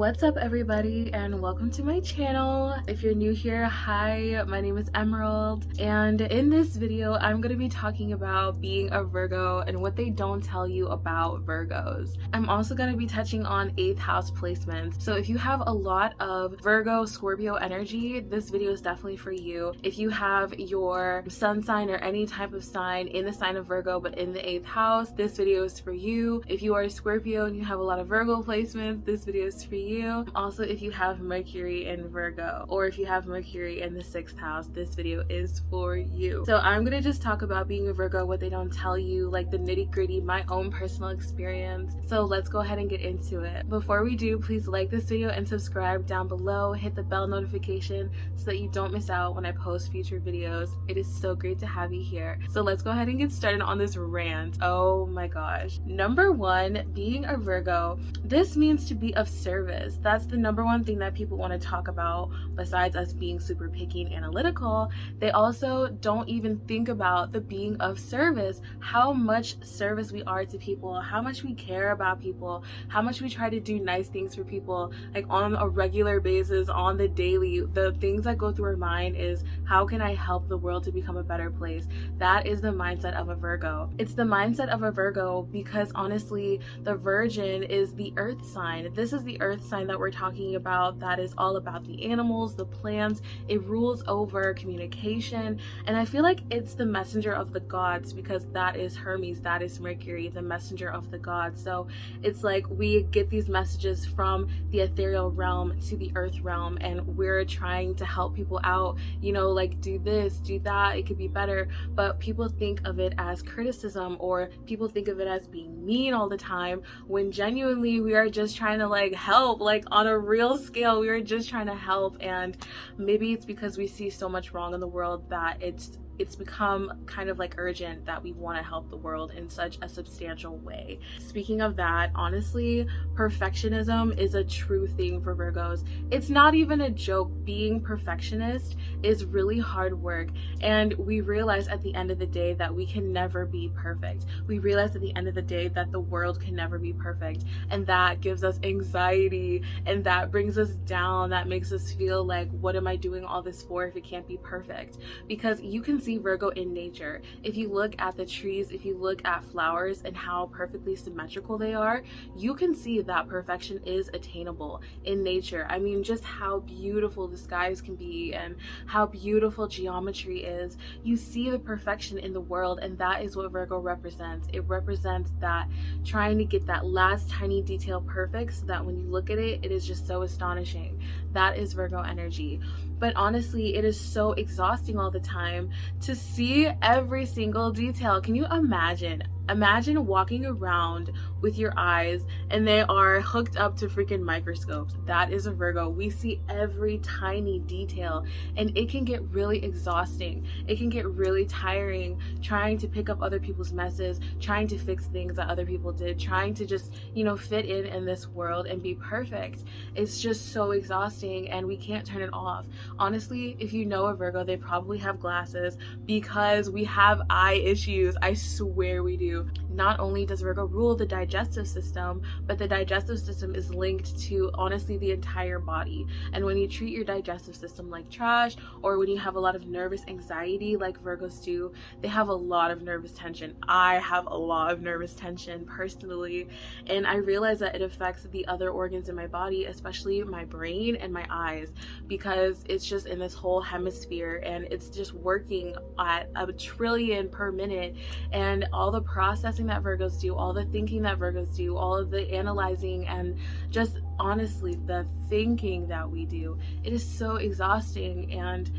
What's up everybody, and welcome to my channel. If you're new here, hi, my name is Emerald, and in this video I'm going to be talking about being a Virgo and what they don't tell you about Virgos. I'm also going to be touching on 8th house placements, so if you have a lot of Virgo Scorpio energy, this video is definitely for you. If you have your sun sign or any type of sign in the sign of Virgo but in the 8th house, this video is for you. If you are a Scorpio and you have a lot of Virgo placements, this video is for you. Also, if you have Mercury in Virgo, or if you have Mercury in the 6th house, this video is for you. So I'm gonna just talk about being a Virgo, what they don't tell you, like the nitty-gritty, my own personal experience. So let's go ahead and get into it. Before we do, please like this video and subscribe down below. Hit the bell notification so that you don't miss out when I post future videos. It is so great to have you here. So let's go ahead and get started on this rant. Oh my gosh. Number one, being a Virgo, this means to be of service. That's the number one thing that people want to talk about. Besides us being super picky and analytical, they also don't even think about the being of service, how much service we are to people, how much we care about people, how much we try to do nice things for people, like on a regular basis, on the daily. The things that go through our mind is, how can I help the world to become a better place? That is the mindset of a Virgo. It's the mindset of a Virgo because honestly, the Virgin is the earth sign. This is the earth sign that we're talking about, that is all about the animals, the plants. It rules over communication, and I feel like it's the messenger of the gods because that is Hermes, that is Mercury, the messenger of the gods. So it's like we get these messages from the ethereal realm to the earth realm, and we're trying to help people out, you know, like do this, do that, it could be better. But people think of it as criticism, or people think of it as being mean all the time, when genuinely we are just trying to like help, like on a real scale. We are just trying to help, and maybe it's because we see so much wrong in the world that it's become kind of like urgent that we want to help the world in such a substantial way. Speaking of that, honestly, perfectionism is a true thing for Virgos. It's not even a joke. Being perfectionist is really hard work, and we realize at the end of the day that we can never be perfect. We realize at the end of the day that the world can never be perfect, and that gives us anxiety, and that brings us down. That makes us feel like, what am I doing all this for if it can't be perfect? Because you can see Virgo in nature. If you look at the trees, if you look at flowers and how perfectly symmetrical they are, you can see that perfection is attainable in nature. I mean, just how beautiful the skies can be and how beautiful geometry is. You see the perfection in the world, and that is what Virgo represents. It represents that trying to get that last tiny detail perfect so that when you look at it, it is just so astonishing. That is Virgo energy. But honestly, it is so exhausting all the time to see every single detail. Can you imagine walking around with your eyes and they are hooked up to freaking microscopes? That is a Virgo. We see every tiny detail, and it can get really exhausting. It can get really tiring trying to pick up other people's messes, trying to fix things that other people did, trying to just, you know, fit in this world and be perfect. It's just so exhausting, and we can't turn it off. Honestly, if you know a Virgo, they probably have glasses because we have eye issues. I swear we do. Not only does Virgo rule the digestive system, but the digestive system is linked to honestly the entire body. And when you treat your digestive system like trash, or when you have a lot of nervous anxiety like Virgos do, they have a lot of nervous tension. I have a lot of nervous tension personally, and I realize that it affects the other organs in my body, especially my brain and my eyes, because it's just in this whole hemisphere and it's just working at a trillion per minute, and all the processing that Virgos do, all the thinking that Virgos do, all of the analyzing, and just honestly the thinking that we do, it is so exhausting. And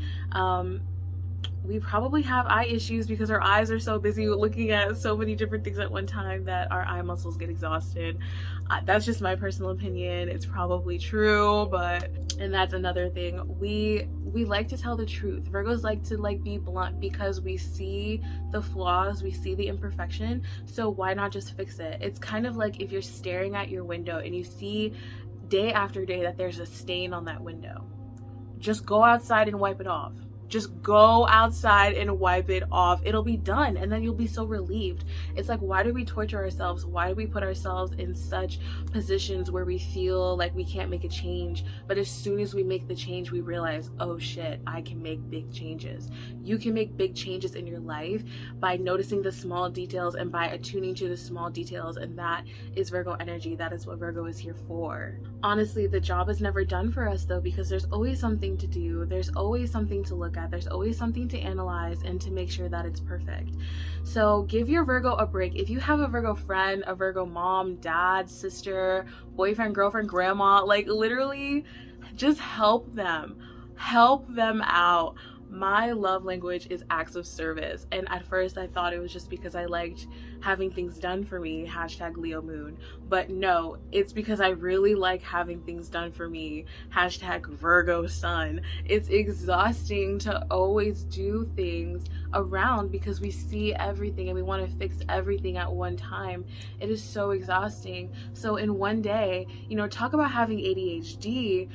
we probably have eye issues because our eyes are so busy looking at so many different things at one time that our eye muscles get exhausted. That's just my personal opinion. It's probably true, and that's another thing. We like to tell the truth. Virgos like to be blunt because we see the flaws, we see the imperfection, so why not just fix it? It's kind of like if you're staring at your window and you see day after day that there's a stain on that window. Just go outside and wipe it off. Just go outside and wipe it off. It'll be done, and then you'll be so relieved. It's like, why do we torture ourselves? Why do we put ourselves in such positions where we feel like we can't make a change? But as soon as we make the change, we realize, oh shit, I can make big changes. You can make big changes in your life by noticing the small details and by attuning to the small details, and that is Virgo energy. That is what Virgo is here for. Honestly, the job is never done for us though, because there's always something to do. There's always something to look at. There's always something to analyze and to make sure that it's perfect. So give your Virgo a break. If you have a Virgo friend, a Virgo mom, dad, sister, boyfriend, girlfriend, grandma, like literally just help them out. My love language is acts of service, and at first I thought it was just because I liked having things done for me, hashtag Leo moon, but no, it's because I really like having things done for me, hashtag Virgo sun. It's exhausting to always do things around because we see everything and we want to fix everything at one time. It is so exhausting. So in one day, you know, talk about having ADHD.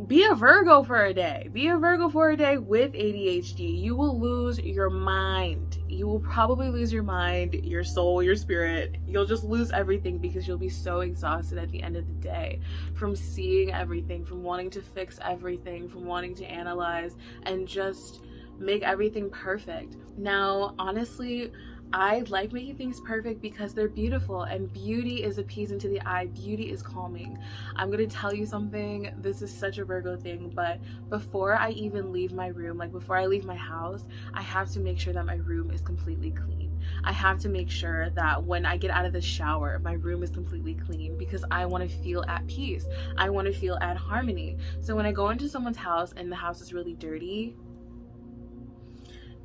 Be a Virgo for a day. Be a Virgo for a day with ADHD. You will lose your mind. You will probably lose your mind, your soul, your spirit. You'll just lose everything because you'll be so exhausted at the end of the day from seeing everything, from wanting to fix everything, from wanting to analyze and just make everything perfect. Now, honestly, I like making things perfect because they're beautiful, and beauty is appeasing to the eye. Beauty is calming. I'm gonna tell you something. This is such a Virgo thing, but before I even leave my room, like before I leave my house, I have to make sure that my room is completely clean. I have to make sure that when I get out of the shower, my room is completely clean because I want to feel at peace. I want to feel at harmony. So when I go into someone's house and the house is really dirty,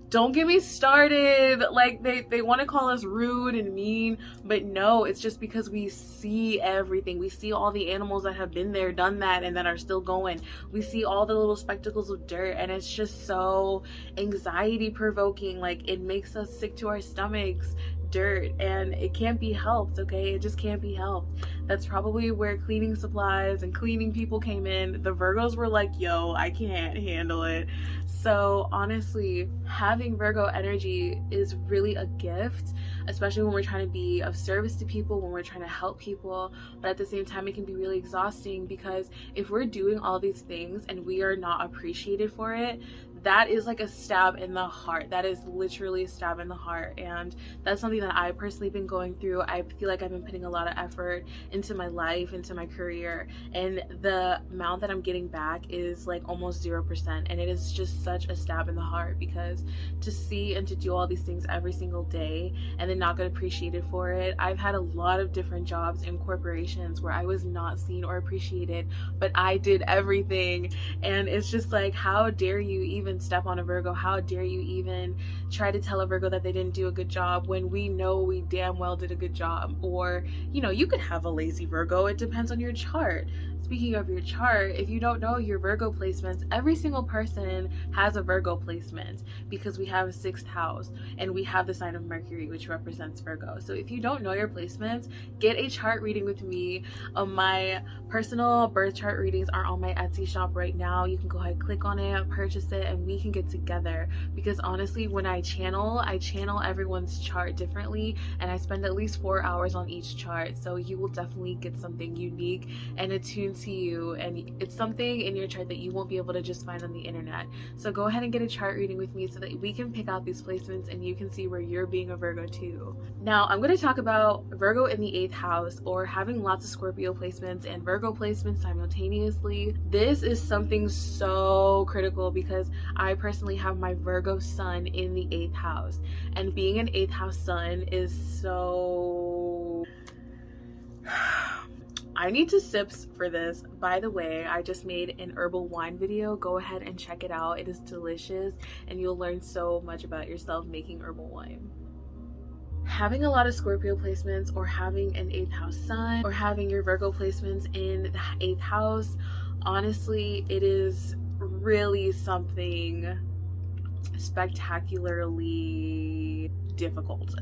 don't get me started. Like they want to call us rude and mean, but no, it's just because we see everything. We see all the animals that have been there, done that, and that are still going. We see all the little spectacles of dirt, and it's just so anxiety provoking. Like it makes us sick to our stomachs. Dirt, and it can't be helped. Okay, it just can't be helped. That's probably where cleaning supplies and cleaning people came in. The Virgos were like, yo, I can't handle it. So honestly, having Virgo energy is really a gift, especially when we're trying to be of service to people, when we're trying to help people. But at the same time, it can be really exhausting because if we're doing all these things and we are not appreciated for it, that is like a stab in the heart. That is literally a stab in the heart, and that's something that I've personally been going through. I feel like I've been putting a lot of effort into my life, into my career, and the amount that I'm getting back is like almost 0%, and it is just such a stab in the heart because to see and to do all these things every single day and then not get appreciated for it. I've had a lot of different jobs in corporations where I was not seen or appreciated, but I did everything, and it's just like, how dare you even step on a Virgo? How dare you even try to tell a Virgo that they didn't do a good job when we know we damn well did a good job? Or, you know, you could have a lazy Virgo. It depends on your chart. Speaking of your chart, if you don't know your Virgo placements, every single person has a Virgo placement because we have a 6th house and we have the sign of Mercury, which represents Virgo. So if you don't know your placements, get a chart reading with me. My personal birth chart readings are on my Etsy shop right now. You can go ahead, click on it, purchase it, and we can get together, because honestly, when I channel everyone's chart differently, and I spend at least 4 hours on each chart. So you will definitely get something unique and attuned to you, and it's something in your chart that you won't be able to just find on the internet. So go ahead and get a chart reading with me so that we can pick out these placements and you can see where you're being a Virgo too. Now I'm going to talk about Virgo in the 8th house, or having lots of Scorpio placements and Virgo placements simultaneously. This is something so critical because I personally have my Virgo sun in the 8th house, and being an 8th house sun is so... I need to sips for this. By the way, I just made an herbal wine video. Go ahead and check it out. It is delicious and you'll learn so much about yourself making herbal wine. Having a lot of Scorpio placements, or having an 8th house sun, or having your Virgo placements in the 8th house, honestly, it is really something spectacularly difficult.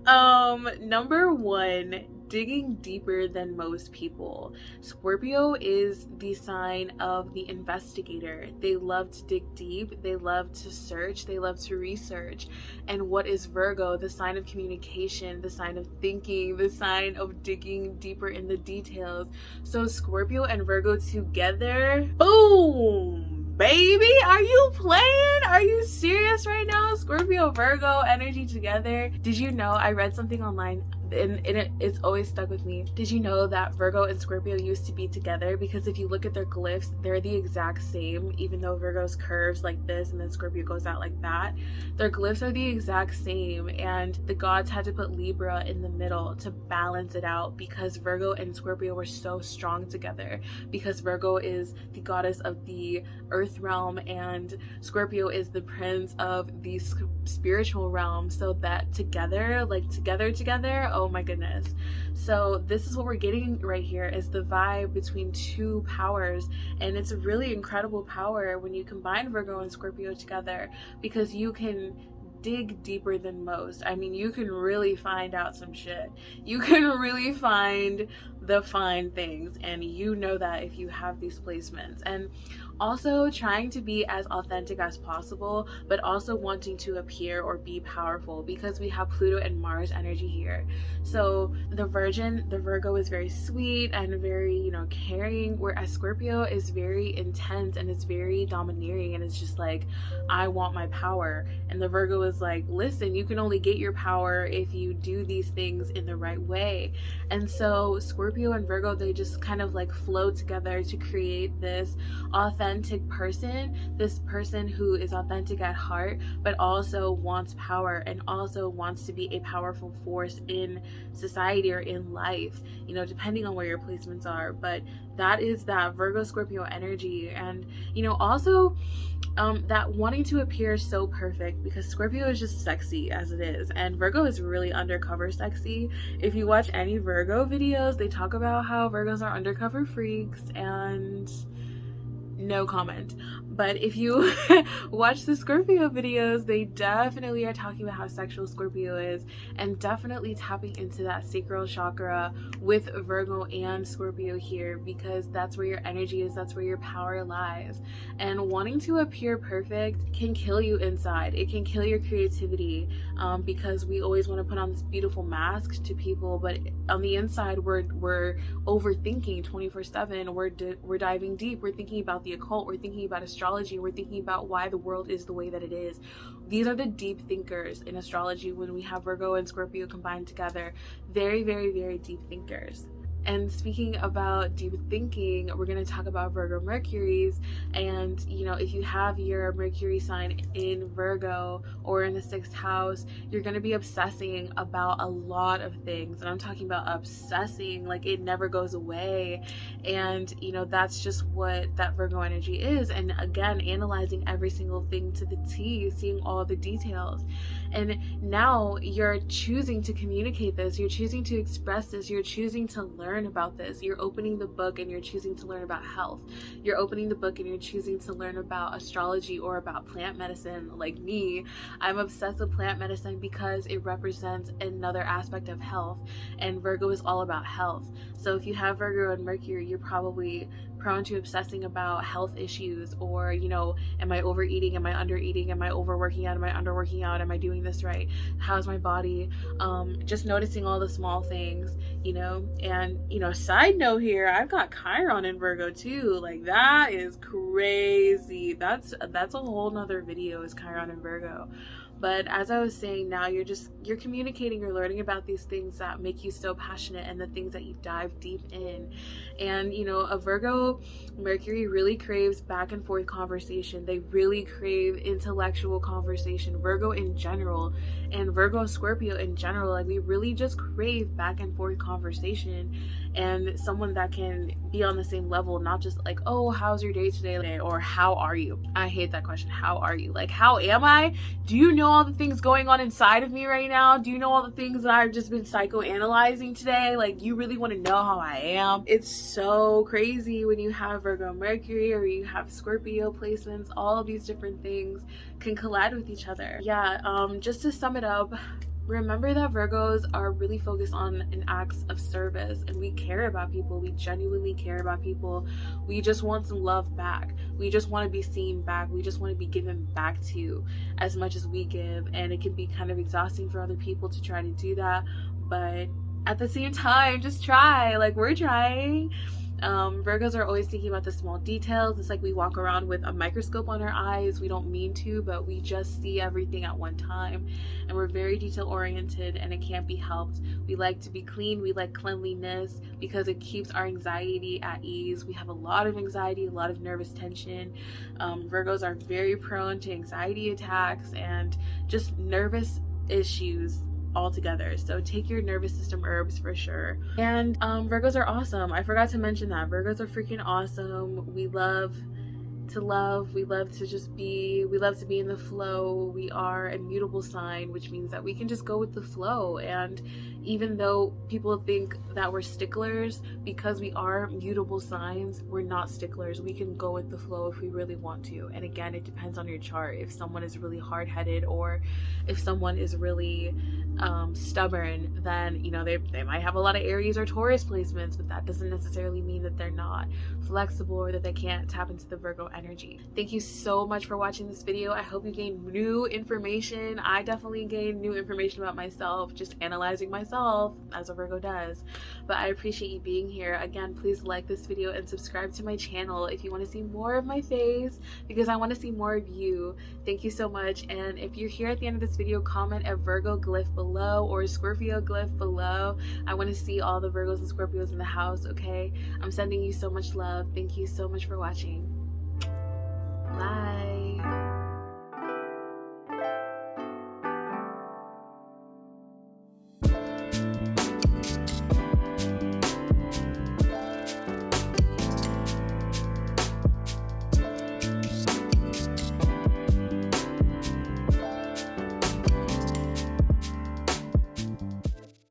Number one, digging deeper than most people. Scorpio is the sign of the investigator. They love to dig deep, they love to search, they love to research. And what is Virgo? The sign of communication, the sign of thinking, the sign of digging deeper in the details. So Scorpio and Virgo together, boom, baby, are you playing? Are you serious right now? Scorpio, Virgo energy together. Did you know, I read something online and it's always stuck with me. Did you know that Virgo and Scorpio used to be together? Because if you look at their glyphs, they're the exact same, even though Virgo's curves like this and then Scorpio goes out like that. Their glyphs are the exact same, and the gods had to put Libra in the middle to balance it out because Virgo and Scorpio were so strong together, because Virgo is the goddess of the earth realm and Scorpio is the prince of the spiritual realm. So that together, like together, oh my goodness. So this is what we're getting right here, is the vibe between two powers, and it's a really incredible power when you combine Virgo and Scorpio together, because you can dig deeper than most. I mean, you can really find out some shit. You can really find the fine things, and you know that if you have these placements. And also trying to be as authentic as possible, but also wanting to appear or be powerful, because we have Pluto and Mars energy here. So the Virgo is very sweet and very, you know, caring, whereas Scorpio is very intense and it's very domineering, and it's just like, I want my power. And the Virgo is like, listen, you can only get your power if you do these things in the right way. And so Scorpio and Virgo, they just kind of like flow together to create this authentic person, this person who is authentic at heart, but also wants power and also wants to be a powerful force in society or in life, you know, depending on where your placements are. But that is that Virgo Scorpio energy. And, you know, also that wanting to appear so perfect, because Scorpio is just sexy as it is, and Virgo is really undercover sexy. If you watch any Virgo videos, they talk about how Virgos are undercover freaks, and no comment. But if you watch the Scorpio videos, they definitely are talking about how sexual Scorpio is, and definitely tapping into that sacral chakra with Virgo and Scorpio here, because that's where your energy is, that's where your power lies. And wanting to appear perfect can kill you inside. It can kill your creativity, because we always want to put on this beautiful mask to people, but on the inside we're overthinking 24/7. We're diving deep. We're thinking about the occult. We're thinking about astrology. We're thinking about why the world is the way that it is. These are the deep thinkers in astrology when we have Virgo and Scorpio combined together. Very, very, very deep thinkers. And speaking about deep thinking, we're going to talk about Virgo Mercuries. And, you know, if you have your Mercury sign in Virgo or in the 6th house, you're going to be obsessing about a lot of things. And I'm talking about obsessing, like it never goes away. And, you know, that's just what that Virgo energy is. And again, analyzing every single thing to the T, seeing all the details. And now you're choosing to communicate this, you're choosing to express this, you're choosing to learn about this. You're opening the book and you're choosing to learn about health. You're opening the book and you're choosing to learn about astrology or about plant medicine. Like me, I'm obsessed with plant medicine because it represents another aspect of health, and Virgo is all about health. So if you have Virgo and Mercury, you're probably prone to obsessing about health issues, or, you know, am I overeating, am I undereating, am I overworking out, am I underworking out, am I doing this right, how's my body, just noticing all the small things, you know. And, you know, side note here, I've got Chiron in Virgo too. Like, that is crazy. That's a whole nother video, is Chiron in Virgo. But as I was saying, now you're communicating, you're learning about these things that make you so passionate and the things that you dive deep in. And, you know, a Virgo Mercury really craves back and forth conversation. They really crave intellectual conversation. Virgo in general, and Virgo Scorpio in general, like, we really just crave back and forth conversation, and someone that can be on the same level, not just like, oh, how's your day today, or how are you? I hate that question. How are you? Like, how am I? Do you know all the things going on inside of me right now? Do you know all the things that I've just been psychoanalyzing today? Like, you really want to know how I am? It's so crazy when you have Virgo Mercury or you have Scorpio placements. All of these different things can collide with each other. Yeah, just to sum it up, remember that Virgos are really focused on an acts of service, and we care about people. We genuinely care about people. We just want some love back. We just want to be seen back. We just want to be given back to as much as we give, and it can be kind of exhausting for other people to try to do that, but at the same time, just try. Like, we're trying. Virgos are always thinking about the small details. It's like we walk around with a microscope on our eyes. We don't mean to, but we just see everything at one time. And we're very detail oriented, and it can't be helped. We like to be clean. We like cleanliness because it keeps our anxiety at ease. We have a lot of anxiety, a lot of nervous tension. Virgos are very prone to anxiety attacks and just nervous issues altogether. So take your nervous system herbs for sure. And Virgos are awesome. I forgot to mention that. Virgos are freaking awesome. We love to love. We love to just be. We love to be in the flow. We are a mutable sign, which means that we can just go with the flow. And even though people think that we're sticklers, because we are mutable signs, we're not sticklers. We can go with the flow if we really want to. And again, it depends on your chart. If someone is really hard-headed, or if someone is really stubborn, then, you know, they might have a lot of Aries or Taurus placements, but that doesn't necessarily mean that they're not flexible or that they can't tap into the Virgo energy. Thank you so much for watching this video. I hope you gained new information. I definitely gained new information about myself, just analyzing myself as a Virgo does. But I appreciate you being here. Again, please like this video and subscribe to my channel if you want to see more of my face, because I want to see more of you. Thank you so much. And if you're here at the end of this video, comment a Virgo glyph below or a Scorpio glyph below. I want to see all the Virgos and Scorpios in the house, okay? I'm sending you so much love. Thank you so much for watching. Bye.